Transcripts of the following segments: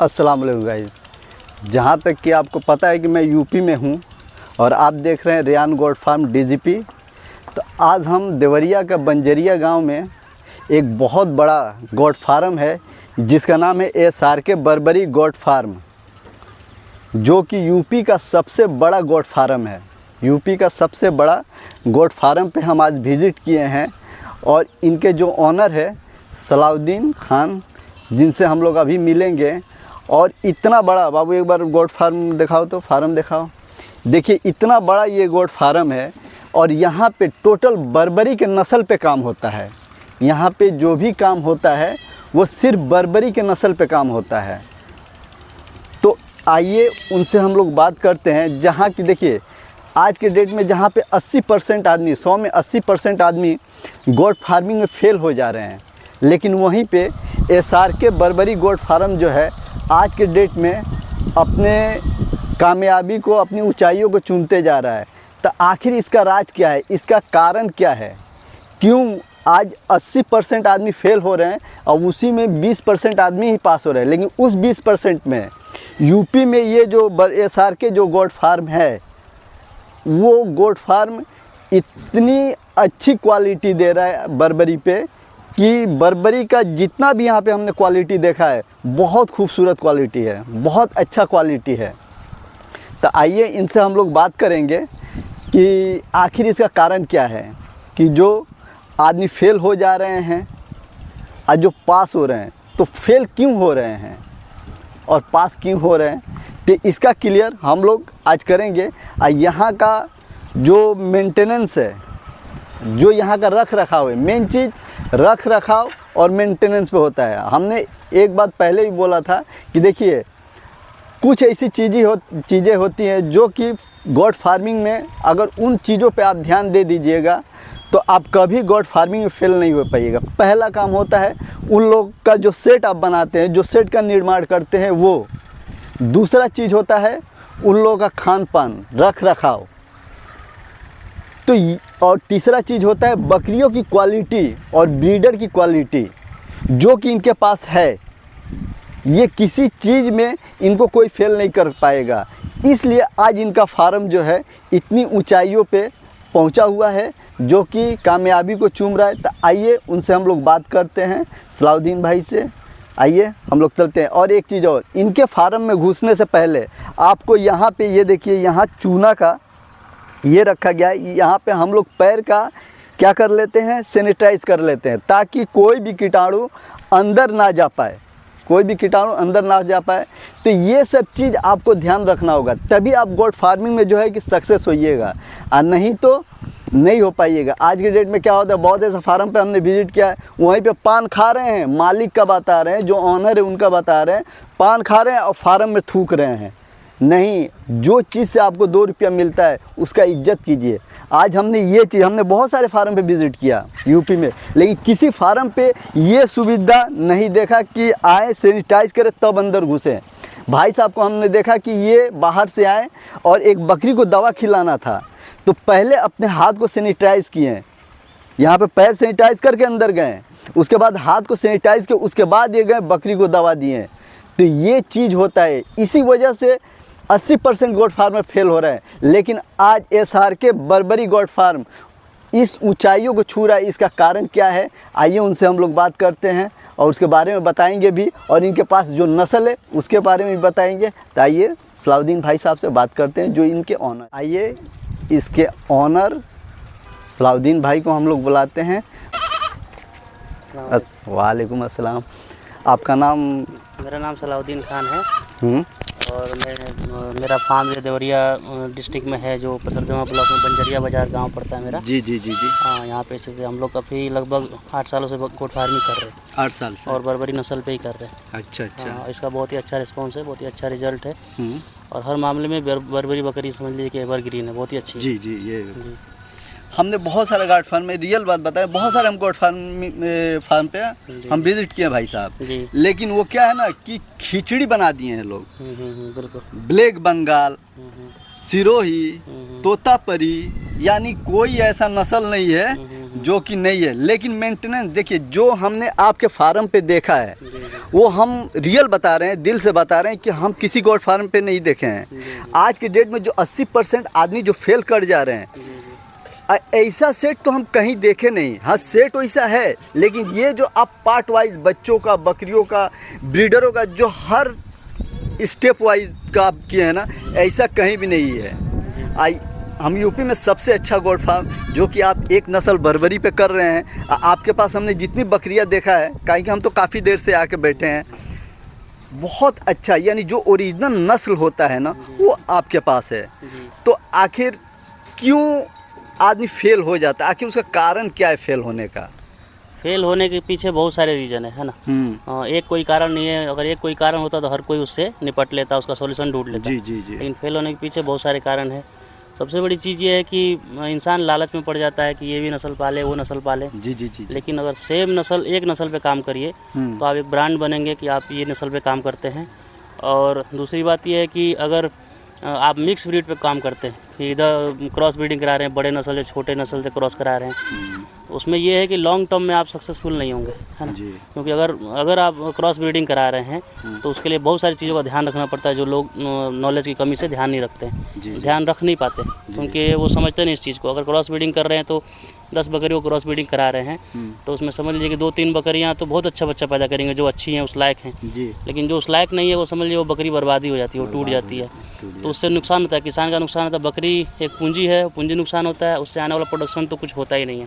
अस्सलाम वालेकुम गाइस। जहाँ तक कि आपको पता है कि मैं यूपी में हूँ और आप देख रहे हैं रेयान गोट फार्म डीजीपी। तो आज हम देवरिया का बंजरिया गांव में एक बहुत बड़ा गोट फार्म है जिसका नाम है SRK बर्बरी गोट फार्म, जो कि यूपी का सबसे बड़ा गोट फार्म है। यूपी का सबसे बड़ा गोट फार्म पे हम आज विज़िट किए हैं और इनके जो ऑनर है सलाउद्दीन खान, जिनसे हम लोग अभी मिलेंगे। और इतना बड़ा, बाबू एक बार गोट फार्म दिखाओ तो, फार्म दिखाओ। देखिए इतना बड़ा ये गोट फार्म है और यहाँ पे टोटल बर्बरी के नस्ल पे काम होता है। यहाँ पे जो भी काम होता है वो सिर्फ बर्बरी के नस्ल पे काम होता है। तो आइए उनसे हम लोग बात करते हैं। जहाँ की देखिए आज के डेट में जहाँ पे 80% आदमी, 100 में 80% आदमी गोट फार्मिंग में फेल हो जा रहे हैं, लेकिन वहीं पे SRK बर्बरी गोट फार्म जो है आज के डेट में अपने कामयाबी को, अपनी ऊंचाइयों को चूमते जा रहा है। तो आखिर इसका राज क्या है, इसका कारण क्या है, क्यों आज 80% आदमी फेल हो रहे हैं और उसी में 20% आदमी ही पास हो रहे हैं। लेकिन उस 20% में यूपी में ये जो SRK जो गोट फार्म है, वो गोट फार्म इतनी अच्छी क्वालिटी दे रहा है बर्बरी पे कि बर्बरी का जितना भी यहाँ पे हमने क्वालिटी देखा है बहुत खूबसूरत क्वालिटी है, बहुत अच्छा क्वालिटी है। तो आइए इनसे हम लोग बात करेंगे कि आखिर इसका कारण क्या है कि जो आदमी फेल हो जा रहे हैं और जो पास हो रहे हैं, तो फेल क्यों हो रहे हैं और पास क्यों हो रहे हैं, तो इसका क्लियर हम लोग आज करेंगे। और यहाँ का जो मेंटेनेंस है, जो यहाँ का रख रखाव है, मेन चीज़ रख रखाव और मेंटेनेंस पे होता है। हमने एक बात पहले भी बोला था कि देखिए कुछ ऐसी चीज़ें होती हैं जो कि गोट फार्मिंग में अगर उन चीज़ों पे आप ध्यान दे दीजिएगा तो आप कभी गोट फार्मिंग में फेल नहीं हो पाइएगा। पहला काम होता है उन लोग का जो सेट आप बनाते हैं, जो सेट का निर्माण करते हैं वो। दूसरा चीज़ होता है उन लोगों का खान पान, रख रखाव। तो और तीसरा चीज़ होता है बकरियों की क्वालिटी और ब्रीडर की क्वालिटी जो कि इनके पास है। ये किसी चीज़ में इनको कोई फेल नहीं कर पाएगा, इसलिए आज इनका फार्म जो है इतनी ऊंचाइयों पे पहुंचा हुआ है जो कि कामयाबी को चूम रहा है। तो आइए उनसे हम लोग बात करते हैं, सलाउद्दीन भाई से। आइए हम लोग चलते हैं। और एक चीज़ और, इनके फार्म में घुसने से पहले आपको यहाँ पे ये देखिए, यहाँ चूना का ये रखा गया है। यहाँ पे हम लोग पैर का क्या कर लेते हैं, सैनिटाइज कर लेते हैं ताकि कोई भी कीटाणु अंदर ना जा पाए, कोई भी कीटाणु अंदर ना जा पाए। तो ये सब चीज़ आपको ध्यान रखना होगा, तभी आप गोट फार्मिंग में जो है कि सक्सेस होइएगा, और नहीं तो नहीं हो पाइएगा। आज के डेट में क्या होता है, बहुत ऐसा फार्म पे हमने विजिट किया है, वहीं पे पान खा रहे हैं, मालिक का बता रहे हैं, जो ऑनर है उनका बता रहे हैं, पान खा रहे हैं और फार्म में थूक रहे हैं। नहीं, जो चीज़ से आपको 2 रुपया मिलता है उसका इज्जत कीजिए। आज हमने ये चीज़, हमने बहुत सारे फार्म पे विज़िट किया यूपी में, लेकिन किसी फार्म पे ये सुविधा नहीं देखा कि आए सैनिटाइज करें तब अंदर घुसें। भाई साहब को हमने देखा कि ये बाहर से आए और एक बकरी को दवा खिलाना था, तो पहले अपने हाथ को सैनिटाइज़ किए, यहाँ पे पैर सैनिटाइज करके अंदर गए, उसके बाद हाथ को सैनिटाइज किए, उसके बाद ये गए बकरी को दवा दिए। तो ये चीज़ होता है, इसी वजह से 80% गोट फार्मर फेल हो रहे हैं। लेकिन आज SRK बर्बरी गोट फार्म इस ऊंचाइयों को छू रहा है, इसका कारण क्या है, आइए उनसे हम लोग बात करते हैं और उसके बारे में बताएंगे भी, और इनके पास जो नस्ल है उसके बारे में भी बताएंगे। तो आइए सलाउद्दीन भाई साहब से बात करते हैं जो इनके ऑनर। आइए इसके ऑनर सलाउद्दीन भाई को हम लोग बुलाते हैं। वालेकुम अस्सलाम। आपका नाम? मेरा नाम सलाउद्दीन खान है और मेरा फार्म जो देवरिया डिस्ट्रिक्ट में है, जो पथरदमा ब्लॉक में बंजरिया बाजार गांव पड़ता है मेरा। जी जी जी जी। हाँ, यहाँ पे से हम लोग काफ़ी लगभग 8 सालों से गोट फार्मिंग कर रहे हैं। 8 साल से? और बर्बरी नस्ल पे ही कर रहे हैं। अच्छा अच्छा। हाँ, इसका बहुत ही अच्छा रिस्पॉन्स है, बहुत ही अच्छा रिजल्ट है और हर मामले में बर्बरी बकरी समझ लीजिए कि एवरग्रीन है, बहुत ही अच्छी। जी जी। ये हमने बहुत सारे गोट फार्म में, रियल बात बताएं, बहुत सारे हम गोट फार्म पे हम विजिट किए भाई साहब, लेकिन वो क्या है ना कि खिचड़ी बना दिए हैं लोग। बिल्कुल। ब्लैक बंगाल, सिरोही, तोतापरी, यानी कोई ऐसा नस्ल नहीं है जो कि नहीं है, लेकिन मेंटेनेंस देखिए, जो हमने आपके फार्म पे देखा है वो हम रियल बता रहे हैं, दिल से बता रहे हैं कि हम किसी गोट फार्म पे नहीं देखे हैं। आज की डेट में जो 80% आदमी जो फेल कर जा रहे हैं, ऐसा सेट तो हम कहीं देखे नहीं। हाँ, सेट वैसा है, लेकिन ये जो आप पार्ट वाइज बच्चों का, बकरियों का, ब्रीडरों का जो हर स्टेप वाइज का आप किए हैं ना, ऐसा कहीं भी नहीं है। हम यूपी में सबसे अच्छा गोट फार्म जो कि आप एक नस्ल बर्बरी पे कर रहे हैं। आपके पास हमने जितनी बकरियां देखा है, काहे कि हम तो काफ़ी देर से आके बैठे हैं, बहुत अच्छा, यानी जो ओरिजिनल नस्ल होता है ना वो आपके पास है। तो आखिर क्यों आदमी फेल हो जाता है, आखिर उसका कारण क्या है फेल होने का? फेल होने के पीछे बहुत सारे रीज़न है ना। एक कोई कारण नहीं है। अगर एक कोई कारण होता तो हर कोई उससे निपट लेता, उसका सॉल्यूशन ढूंढ लेता। जी। लेकिन फेल होने के पीछे बहुत सारे कारण है। सबसे बड़ी चीज़ ये है कि इंसान लालच में पड़ जाता है कि ये भी नस्ल पाले, वो नस्ल पाले। जी। लेकिन अगर सेम नस्ल, एक नस्ल पे काम करिए तो आप एक ब्रांड बनेंगे कि आप ये नस्ल पे काम करते हैं। और दूसरी बात ये है कि अगर आप मिक्स ब्रीड पे काम करते हैं कि इधर क्रॉस ब्रीडिंग करा रहे हैं, बड़े नस्ल से छोटे नस्ल से क्रॉस करा रहे हैं, उसमें ये है कि लॉन्ग टर्म में आप सक्सेसफुल नहीं होंगे, है ना। क्योंकि अगर आप क्रॉस ब्रीडिंग करा रहे हैं तो उसके लिए बहुत सारी चीज़ों का ध्यान रखना पड़ता है, जो लोग नॉलेज की कमी से ध्यान नहीं रखते हैं, ध्यान रख नहीं पाते, क्योंकि वो समझते नहीं इस चीज़ को। अगर क्रॉस ब्रीडिंग कर रहे हैं तो 10 बकरियों को क्रॉस ब्रीडिंग करा रहे हैं तो उसमें समझ लीजिए कि 2-3 बकरियां तो बहुत अच्छा बच्चा पैदा करेंगे, जो अच्छी हैं, उस लायक हैं। लेकिन जो उस लायक नहीं है, वो समझ लीजिए वो बकरी बर्बादी हो जाती है, वो टूट जाती है। तो उससे नुकसान होता है, किसान का नुकसान होता है। बकरी एक पूंजी है, पूंजी नुकसान होता है, उससे आने वाला प्रोडक्शन तो कुछ होता ही नहीं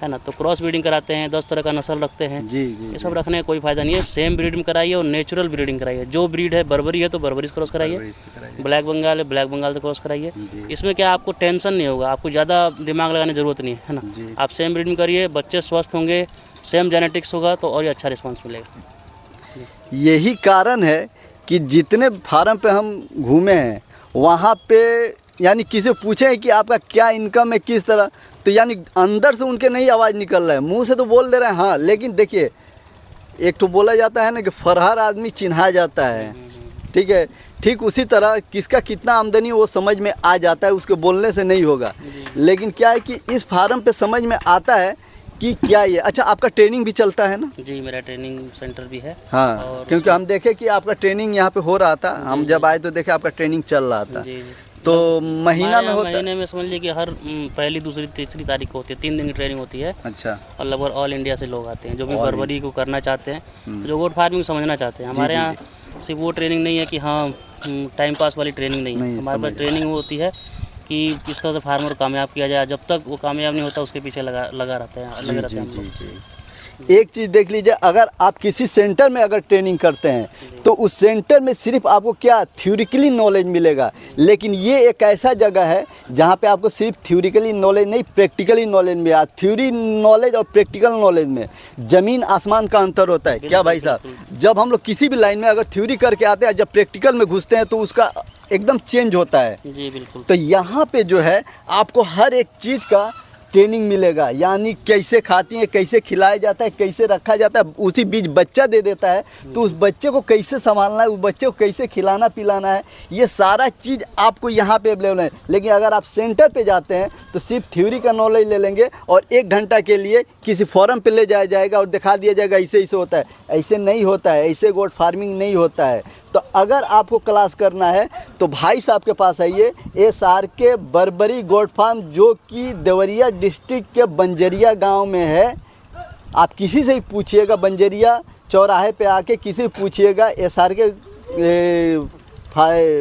है ना। तो क्रॉस ब्रीडिंग कराते हैं, 10 तरह का नस्ल रखते हैं। ये सब रखने का कोई फायदा नहीं है। सेम ब्रीड में कराइए और नेचुरल ब्रीडिंग कराइए। जो ब्रीड है, बर्बरी है तो बर्बरी से क्रॉस कराइए, ब्लैक बंगाल है ब्लैक बंगाल से क्रॉस कराइए। इसमें क्या आपको टेंशन नहीं होगा, आपको ज़्यादा दिमाग लगाने की जरूरत नहीं है ना। आप सेम ब्रीड में करिए, बच्चे स्वस्थ होंगे, सेम जेनेटिक्स होगा तो और अच्छा रिस्पॉन्स मिलेगा। यही कारण है कि जितने फार्म पे हम घूमे हैं वहाँ पे, यानी किसी पूछे कि आपका क्या इनकम है, किस तरह, तो यानी अंदर से उनके नहीं आवाज़ निकल रहा है, मुंह से तो बोल दे रहे हैं हाँ, लेकिन देखिए एक तो बोला जाता है ना कि फरहर आदमी चिन्हा जाता है, ठीक है। ठीक उसी तरह किसका कितना आमदनी वो समझ में आ जाता है, उसके बोलने से नहीं होगा। लेकिन क्या है कि इस फार्म पे समझ में आता है कि क्या ये। अच्छा, आपका ट्रेनिंग भी चलता है ना? जी, मेरा ट्रेनिंग सेंटर भी है। हाँ, क्योंकि हम देखे कि आपका ट्रेनिंग यहाँ पे हो रहा था, हम जब आए तो देखे आपका ट्रेनिंग चल रहा था। तो महीना में होता है? महीने में समझ लीजिए कि हर पहली, दूसरी, तीसरी तारीख को होती है, 3 दिन की ट्रेनिंग होती है। अच्छा। और लगभग ऑल इंडिया से लोग आते हैं जो भी बर्बरी को करना चाहते हैं, जो गोट फार्मिंग समझना चाहते हैं। हमारे यहाँ सिर्फ वो ट्रेनिंग नहीं है कि हाँ टाइम पास वाली ट्रेनिंग नहीं है। हमारे पास ट्रेनिंग होती है कि किस तरह से फार्मर कामयाब किया जाए। जब तक वो कामयाब नहीं होता उसके पीछे लगे रहते हैं। एक चीज़ देख लीजिए, अगर आप किसी सेंटर में अगर ट्रेनिंग करते हैं तो उस सेंटर में सिर्फ आपको क्या थ्योरिकली नॉलेज मिलेगा, लेकिन ये एक ऐसा जगह है जहाँ पे आपको सिर्फ थ्योरिकली नॉलेज नहीं, प्रैक्टिकली नॉलेज मिलेगा। थ्योरी नॉलेज और प्रैक्टिकल नॉलेज में ज़मीन आसमान का अंतर होता है। क्या भाई साहब, जब हम लोग किसी भी लाइन में अगर थ्योरी करके आते हैं, जब प्रैक्टिकल में घुसते हैं तो उसका एकदम चेंज होता है। जी बिल्कुल। तो यहाँ पे जो है आपको हर एक चीज़ का ट्रेनिंग मिलेगा, यानी कैसे खाती है, कैसे खिलाया जाता है, कैसे रखा जाता है। उसी बीच बच्चा दे देता है तो उस बच्चे को कैसे संभालना है, उस बच्चे को कैसे खिलाना पिलाना है, ये सारा चीज़ आपको यहाँ पे अवेलेबल है। लेकिन अगर आप सेंटर पे जाते हैं तो सिर्फ थ्योरी का नॉलेज ले लेंगे और 1 घंटा के लिए किसी फोरम पे ले जाया जाएगा और दिखा दिया जाएगा ऐसे ऐसे होता है। ऐसे नहीं होता है, ऐसे गोट फार्मिंग नहीं होता है। तो अगर आपको क्लास करना है तो भाई साहब के पास आइए, SRK बर्बरी गोट फार्म, जो कि देवरिया डिस्ट्रिक्ट के बंजरिया गांव में है। आप किसी से ही पूछिएगा, बंजरिया चौराहे पे आके किसी से पूछिएगा SRK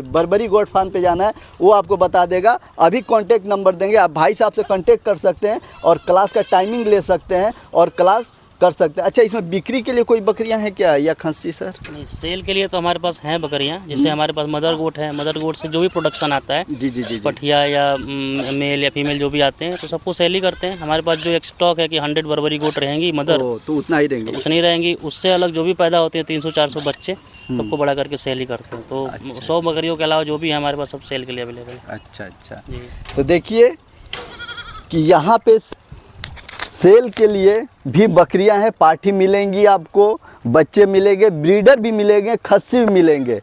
बर्बरी गोट फार्म पे जाना है, वो आपको बता देगा। अभी कांटेक्ट नंबर देंगे, आप भाई साहब से कांटेक्ट कर सकते हैं और क्लास का टाइमिंग ले सकते हैं और क्लास कर सकते हैं। अच्छा, इसमें बिक्री के लिए कोई बकरियां हैं क्या या खस्सी सर? नहीं, सेल के लिए तो हमारे पास हैं बकरियां। जैसे हमारे पास मदर गोट है, मदर गोट से जो भी प्रोडक्शन आता है, जी। पठिया या मेल या फीमेल जो भी आते हैं तो सबको सेल ही करते हैं। हमारे पास जो एक स्टॉक है कि 100 बर्बरी गोट रहेंगी मदर, तो उतना ही रहेंगे, तो उतनी रहेंगी। उससे अलग जो भी पैदा होते हैं 300-400 बच्चे, सबको बड़ा करके सेल ही करते हैं। तो 100 बकरियों के अलावा जो भी है हमारे पास सब सेल के लिए अवेलेबल है। अच्छा। तो देखिए कि यहाँ पे सेल के लिए भी बकरियां हैं, पाठी मिलेंगी आपको, बच्चे मिलेंगे, ब्रीडर भी मिलेंगे, खस्सी भी मिलेंगे।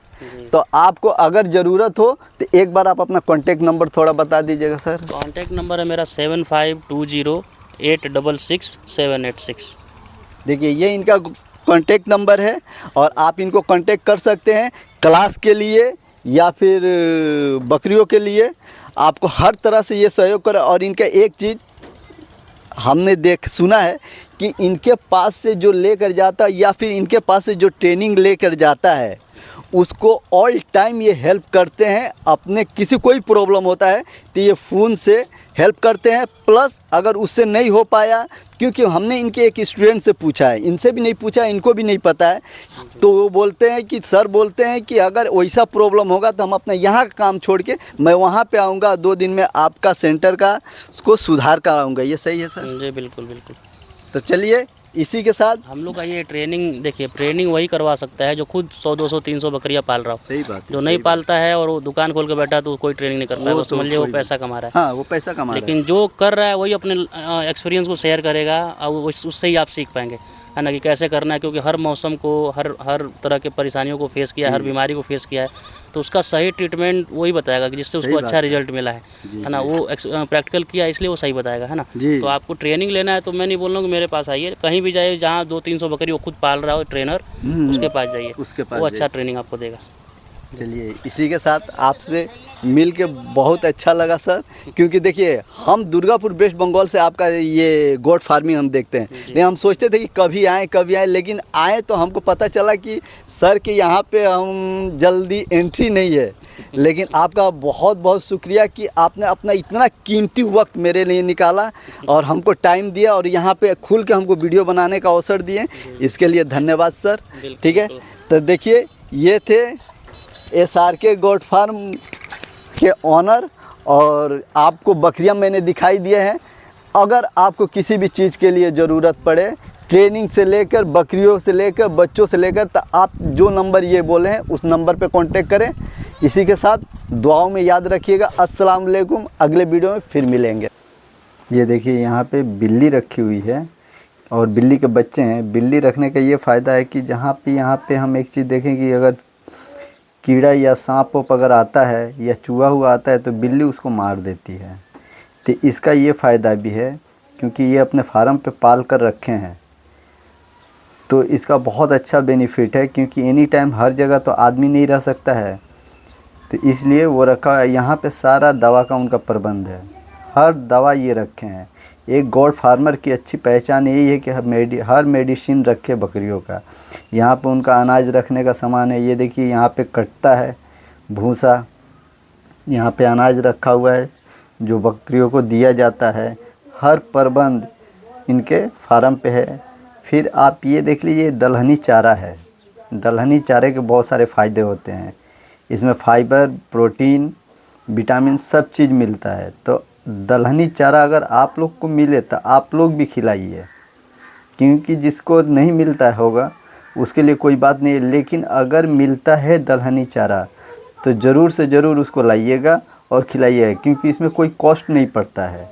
तो आपको अगर ज़रूरत हो तो एक बार आप अपना कॉन्टैक्ट नंबर थोड़ा बता दीजिएगा सर। कॉन्टैक्ट नंबर है मेरा 7520 866786। देखिए ये इनका कॉन्टेक्ट नंबर है और आप इनको कॉन्टेक्ट कर सकते हैं क्लास के लिए या फिर बकरियों के लिए। आपको हर तरह से ये सहयोग कर। और इनका एक चीज़ हमने सुना है कि इनके पास से जो लेकर जाता है या फिर इनके पास से जो ट्रेनिंग लेकर जाता है उसको ऑल टाइम ये हेल्प करते हैं। अपने किसी कोई प्रॉब्लम होता है तो ये फ़ोन से हेल्प करते हैं। प्लस अगर उससे नहीं हो पाया, क्योंकि हमने इनके एक स्टूडेंट से पूछा है, इनसे भी नहीं पूछा, इनको भी नहीं पता है, तो वो बोलते हैं कि सर बोलते हैं कि अगर वैसा प्रॉब्लम होगा तो हम अपना यहाँ का काम छोड़ के मैं वहाँ पे आऊँगा, 2 दिन में आपका सेंटर का को सुधार कराऊँगा। ये सही है सर? जी बिल्कुल बिल्कुल। तो चलिए इसी के साथ हम लोग का ये ट्रेनिंग, देखिए ट्रेनिंग वही करवा सकता है जो खुद 100 200 300 बकरियां पाल रहा हो। सही बात है। जो नहीं पालता है और वो दुकान खोल के बैठा तो कोई ट्रेनिंग नहीं कर पाएगा, समझ लीजिए वो पैसा कमा रहा है। हाँ, वो पैसा कमा रहा है। लेकिन जो कर रहा है वही अपने एक्सपीरियंस को शेयर करेगा और उससे ही आप सीख पाएंगे, है ना, कि कैसे करना है। क्योंकि हर मौसम को, हर तरह के परेशानियों को फेस किया है, हर बीमारी को फेस किया है, तो उसका सही ट्रीटमेंट वही बताएगा कि जिससे उसको अच्छा रिजल्ट मिला है ना। वो प्रैक्टिकल किया इसलिए वो सही बताएगा, है ना। तो आपको ट्रेनिंग लेना है तो मैं नहीं बोल रहा हूँ कि मेरे पास आइए, कहीं भी जाइए जहाँ 200-300 बकरी वो खुद पाल रहा हो ट्रेनर, उसके पास जाइए, वो अच्छा ट्रेनिंग आपको देगा। चलिए इसी के साथ आपसे मिल के बहुत अच्छा लगा सर। क्योंकि देखिए हम दुर्गापुर वेस्ट बंगाल से आपका ये गोट फार्मिंग हम देखते हैं, लेकिन हम सोचते थे कि कभी आए, लेकिन आए तो हमको पता चला कि सर के यहाँ पे हम जल्दी एंट्री नहीं है। लेकिन आपका बहुत बहुत शुक्रिया कि आपने अपना इतना कीमती वक्त मेरे लिए निकाला और हमको टाइम दिया और यहाँ पे खुल के हमको वीडियो बनाने का अवसर दिए, इसके लिए धन्यवाद सर। ठीक है, तो देखिए ये थे SRK गोट फार्म के ऑनर और आपको बकरियां मैंने दिखाई दिए हैं। अगर आपको किसी भी चीज़ के लिए ज़रूरत पड़े, ट्रेनिंग से लेकर, बकरियों से लेकर, बच्चों से लेकर, तो आप जो नंबर ये बोले हैं उस नंबर पे कांटेक्ट करें। इसी के साथ दुआओं में याद रखिएगा। अस्सलाम वालेकुम, अगले वीडियो में फिर मिलेंगे। ये देखिए यहाँ पे बिल्ली रखी हुई है और बिल्ली के बच्चे हैं। बिल्ली रखने का ये फ़ायदा है कि जहाँ पे यहाँ पे हम एक चीज़ देखें कि अगर कीड़ा या सांप वाप अगर आता है या चूहा हुआ आता है तो बिल्ली उसको मार देती है। तो इसका ये फ़ायदा भी है क्योंकि ये अपने फार्म पे पाल कर रखे हैं, तो इसका बहुत अच्छा बेनिफिट है। क्योंकि एनी टाइम हर जगह तो आदमी नहीं रह सकता है, तो इसलिए वो रखा है। यहाँ पे सारा दवा का उनका प्रबंध है, हर दवा ये रखे हैं। एक गोट फार्मर की अच्छी पहचान यही है कि हर मेडिसिन रखे बकरियों का। यहाँ पे उनका अनाज रखने का सामान है, ये देखिए यहाँ पे कटता है भूसा, यहाँ पे अनाज रखा हुआ है जो बकरियों को दिया जाता है। हर प्रबंध इनके फार्म पे है। फिर आप ये देख लीजिए दलहनी चारा है। दलहनी चारे के बहुत सारे फ़ायदे होते हैं, इसमें फाइबर, प्रोटीन, विटामिन सब चीज़ मिलता है। तो दलहनी चारा अगर आप लोग को मिले तो आप लोग भी खिलाइए, क्योंकि जिसको नहीं मिलता होगा उसके लिए कोई बात नहीं है, लेकिन अगर मिलता है दलहनी चारा तो ज़रूर से ज़रूर उसको लाइएगा और खिलाइएगा, क्योंकि इसमें कोई कॉस्ट नहीं पड़ता है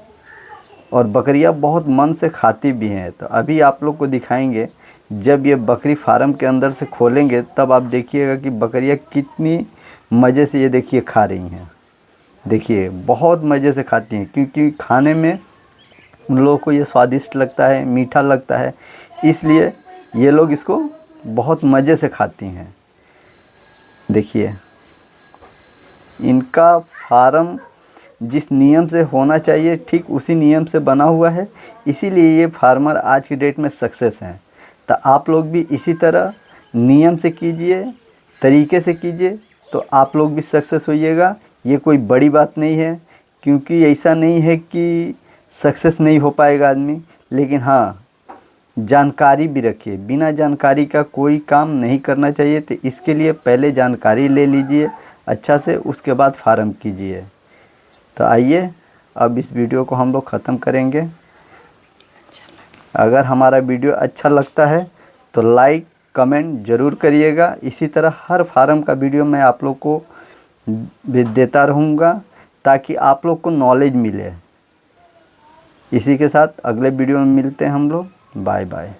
और बकरियां बहुत मन से खाती भी हैं। तो अभी आप लोग को दिखाएंगे, जब ये बकरी फार्म के अंदर से खोलेंगे तब आप देखिएगा कि बकरियां कितनी मज़े से ये देखिए खा रही हैं। देखिए बहुत मज़े से खाती हैं, क्योंकि खाने में उन लोगों को ये स्वादिष्ट लगता है, मीठा लगता है, इसलिए ये लोग इसको बहुत मज़े से खाती हैं। देखिए इनका फार्म जिस नियम से होना चाहिए ठीक उसी नियम से बना हुआ है, इसीलिए ये फार्मर आज की डेट में सक्सेस हैं। तो आप लोग भी इसी तरह नियम से कीजिए, तरीके से कीजिए, तो आप लोग भी सक्सेस होइएगा। ये कोई बड़ी बात नहीं है, क्योंकि ऐसा नहीं है कि सक्सेस नहीं हो पाएगा आदमी, लेकिन हाँ जानकारी भी रखिए। बिना जानकारी का कोई काम नहीं करना चाहिए, तो इसके लिए पहले जानकारी ले लीजिए अच्छा से, उसके बाद फार्म कीजिए। तो आइए अब इस वीडियो को हम लोग ख़त्म करेंगे। अगर हमारा वीडियो अच्छा लगता है तो लाइक कमेंट ज़रूर करिएगा। इसी तरह हर फार्म का वीडियो मैं आप लोग को भी देता रहूँगा ताकि आप लोग को नॉलेज मिले। इसी के साथ अगले वीडियो में मिलते हैं हम लोग। Bye bye.